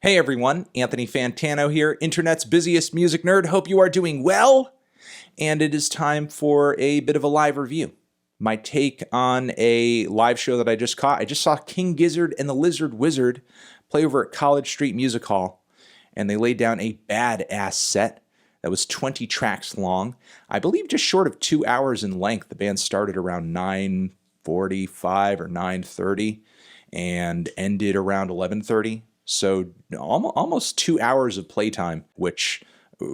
Hey everyone, Anthony Fantano here, internet's busiest music nerd. Hope you are doing well. And it is time for a bit of a live review. My take on a live show that I just caught. I just saw King Gizzard and the Lizard Wizard play over at College Street Music Hall, and they laid down a badass set that was 20 tracks long. I believe just short of 2 hours in length. The band started around 9:45 or 9:30 and ended around 11:30. So almost 2 hours of playtime, which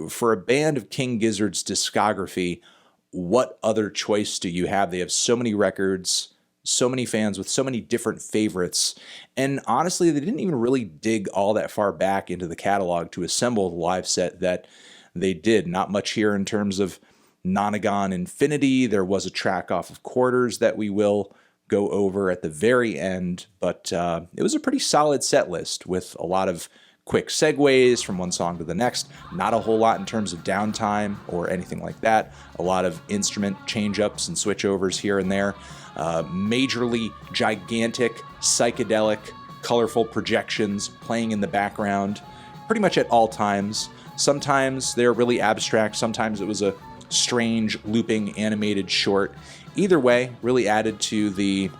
for a band of King Gizzard's discography, what other choice do you have? They have so many records, so many fans with so many different favorites. And honestly, they didn't even really dig all that far back into the catalog to assemble the live set that they did. Not much here in terms of Nonagon Infinity. There was a track off of Quarters that we will go over at the very end, but it was a pretty solid set list with a lot of quick segues from one song to the next. Not a whole lot in terms of downtime or anything like that. A lot of instrument change-ups and switchovers here and there. Majorly gigantic, psychedelic, colorful projections playing in the background pretty much at all times. Sometimes they're really abstract. Sometimes it was a strange, looping, animated short. Either way, really added to the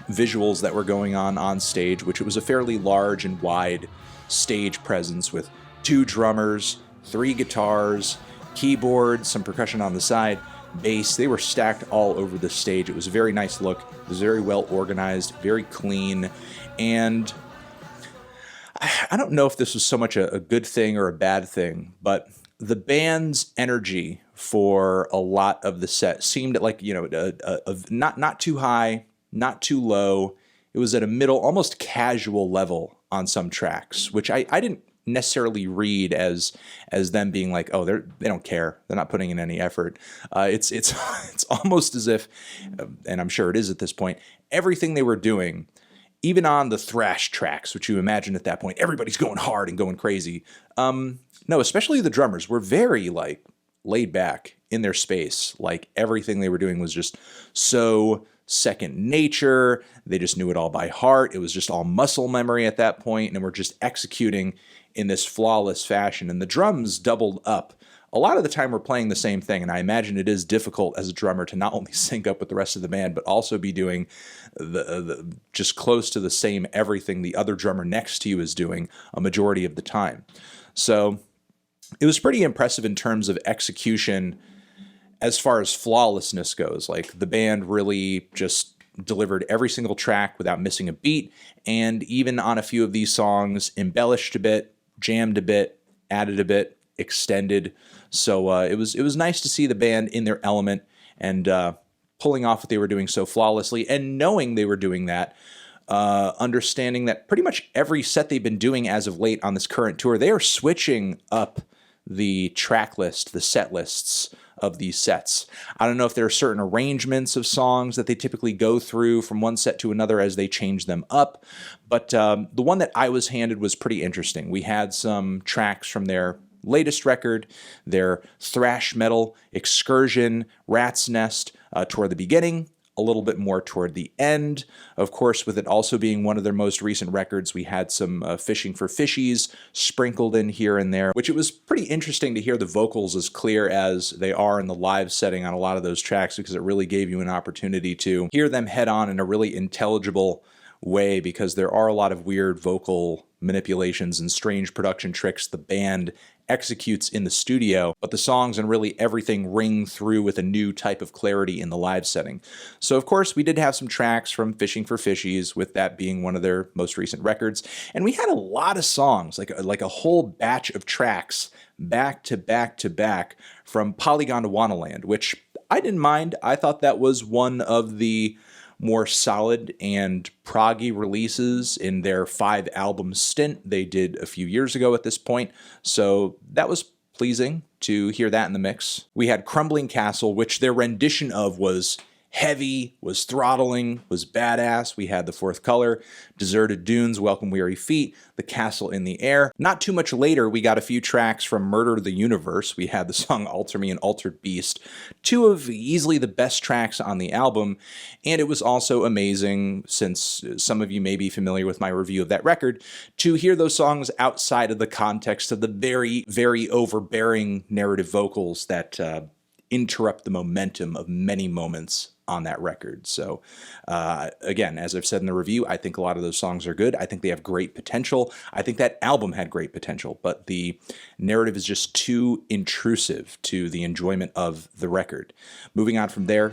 visuals that were going on stage, which it was a fairly large and wide stage presence with 2 drummers, 3 guitars, keyboards, some percussion on the side, bass. They were stacked all over the stage. It was a very nice look. It was very well organized, very clean, and I don't know if this was so much a good thing or a bad thing, but the band's energy for a lot of the set seemed like, not too high, not too low. It was at a middle, almost casual level on some tracks, which I didn't necessarily read as them being like, oh, they don't care, they're not putting in any effort. It's it's almost as if, and I'm sure it is at this point, everything they were doing, even on the thrash tracks, which you imagine at that point, everybody's going hard and going crazy. No, especially the drummers were very laid back in their space. Like everything they were doing was just so second nature. They just knew it all by heart. It was just all muscle memory at that point, and we're just executing in this flawless fashion. And the drums doubled up. A lot of the time we're playing the same thing, and I imagine it is difficult as a drummer to not only sync up with the rest of the band, but also be doing the just close to the same everything the other drummer next to you is doing a majority of the time. So it was pretty impressive in terms of execution as far as flawlessness goes. Like the band really just delivered every single track without missing a beat, and even on a few of these songs, embellished a bit, jammed a bit, added a bit, extended. So it was nice to see the band in their element and pulling off what they were doing so flawlessly, and knowing they were doing that, understanding that pretty much every set they've been doing as of late on this current tour, they are switching up the track list, the set lists of these sets. I don't know if there are certain arrangements of songs that they typically go through from one set to another as they change them up, but the one that I was handed was pretty interesting. We had some tracks from their latest record, their thrash metal excursion, Rat's Nest, toward the beginning, a little bit more toward the end. Of course, with it also being one of their most recent records, we had some Fishing for Fishies sprinkled in here and there, which it was pretty interesting to hear the vocals as clear as they are in the live setting on a lot of those tracks, because it really gave you an opportunity to hear them head on in a really intelligible way, because there are a lot of weird vocal manipulations and strange production tricks the band executes in the studio, but the songs and really everything ring through with a new type of clarity in the live setting. So of course we did have some tracks from Fishing for Fishies, with that being one of their most recent records, and we had a lot of songs, like a whole batch of tracks back to back to back from Polygon to Wanaland, which I didn't mind. I thought that was one of the more solid and proggy releases in their 5-album stint they did a few years ago at this point, so that was pleasing to hear that in the mix. We had Crumbling Castle, which their rendition of was heavy, was throttling, was badass. We had The Fourth Color, Deserted Dunes, Welcome Weary Feet, The Castle in the Air. Not too much later, we got a few tracks from Murder the Universe. We had the song Alter Me and Altered Beast, two of easily the best tracks on the album, and it was also amazing, since some of you may be familiar with my review of that record, to hear those songs outside of the context of the very, very overbearing narrative vocals that interrupt the momentum of many moments on that record. So again, as I've said in the review, I think a lot of those songs are good. I think they have great potential. I think that album had great potential, but the narrative is just too intrusive to the enjoyment of the record. Moving on from there,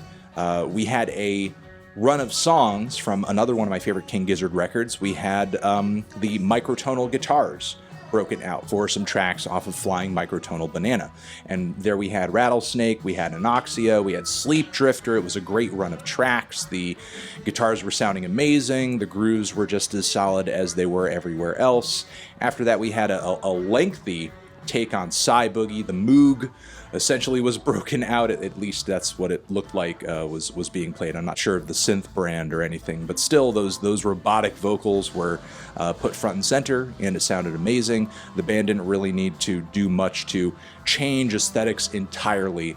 we had a run of songs from another one of my favorite King Gizzard records. We had the microtonal guitars broken out for some tracks off of Flying Microtonal Banana. And there we had Rattlesnake, we had Anoxia, we had Sleep Drifter. It was a great run of tracks. The guitars were sounding amazing. The grooves were just as solid as they were everywhere else. After that, we had a lengthy take on Psy Boogie. The Moog essentially was broken out. At least that's what it looked like was being played. I'm not sure of the synth brand or anything, but still those robotic vocals were put front and center, and it sounded amazing. The band didn't really need to do much to change aesthetics entirely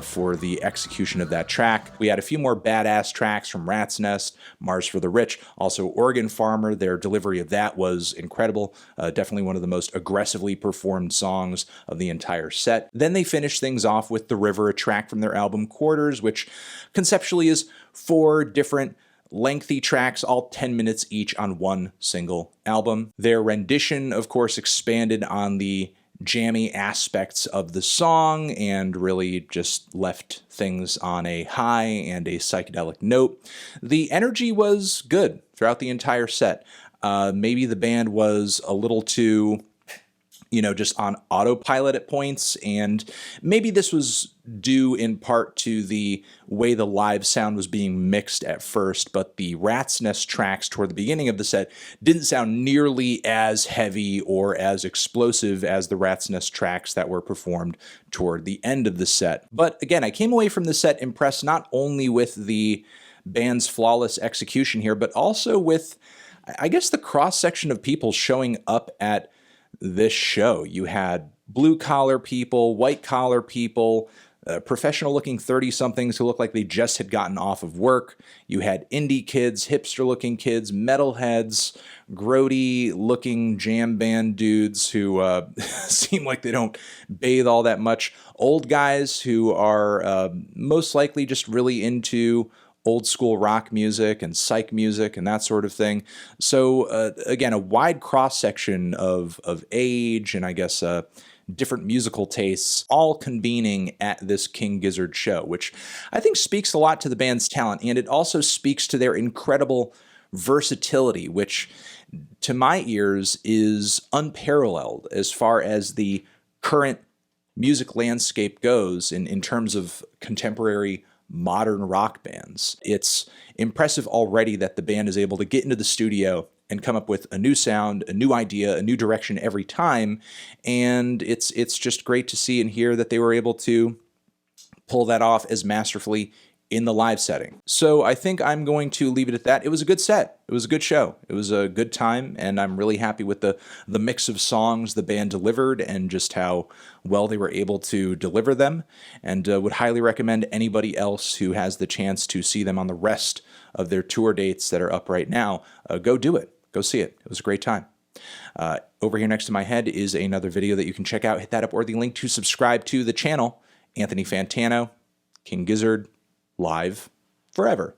for the execution of that track. We had a few more badass tracks from Rat's Nest, Mars for the Rich, also Organ Farmer. Their delivery of that was incredible. Definitely one of the most aggressively performed songs of the entire set. Then they finished things off with The River, a track from their album Quarters, which conceptually is 4 different lengthy tracks, all 10 minutes each on one single album. Their rendition, of course, expanded on the jammy aspects of the song and really just left things on a high and a psychedelic note. The energy was good throughout the entire set. Maybe the band was a little too, just on autopilot at points, and maybe this was due in part to the way the live sound was being mixed at first, but the Rat's Nest tracks toward the beginning of the set didn't sound nearly as heavy or as explosive as the Rat's Nest tracks that were performed toward the end of the set. But again, I came away from the set impressed not only with the band's flawless execution here, but also with, I guess, the cross-section of people showing up at this show. You had blue-collar people, white-collar people, professional-looking 30-somethings who looked like they just had gotten off of work. You had indie kids, hipster-looking kids, metalheads, grody-looking jam band dudes who seem like they don't bathe all that much, old guys who are most likely just really into old school rock music and psych music and that sort of thing. So again, a wide cross-section of age and I guess different musical tastes all convening at this King Gizzard show, which I think speaks a lot to the band's talent, and it also speaks to their incredible versatility, which to my ears is unparalleled as far as the current music landscape goes in terms of contemporary modern rock bands. It's impressive already that the band is able to get into the studio and come up with a new sound, a new idea, a new direction every time, and it's just great to see and hear that they were able to pull that off as masterfully in the live setting. So I think I'm going to leave it at that. It was a good set. It was a good show. It was a good time, and I'm really happy with the mix of songs the band delivered and just how well they were able to deliver them, and would highly recommend anybody else who has the chance to see them on the rest of their tour dates that are up right now, go do it. Go see it. It was a great time. Over here next to my head is another video that you can check out. Hit that up or the link to subscribe to the channel. Anthony Fantano, King Gizzard, live forever.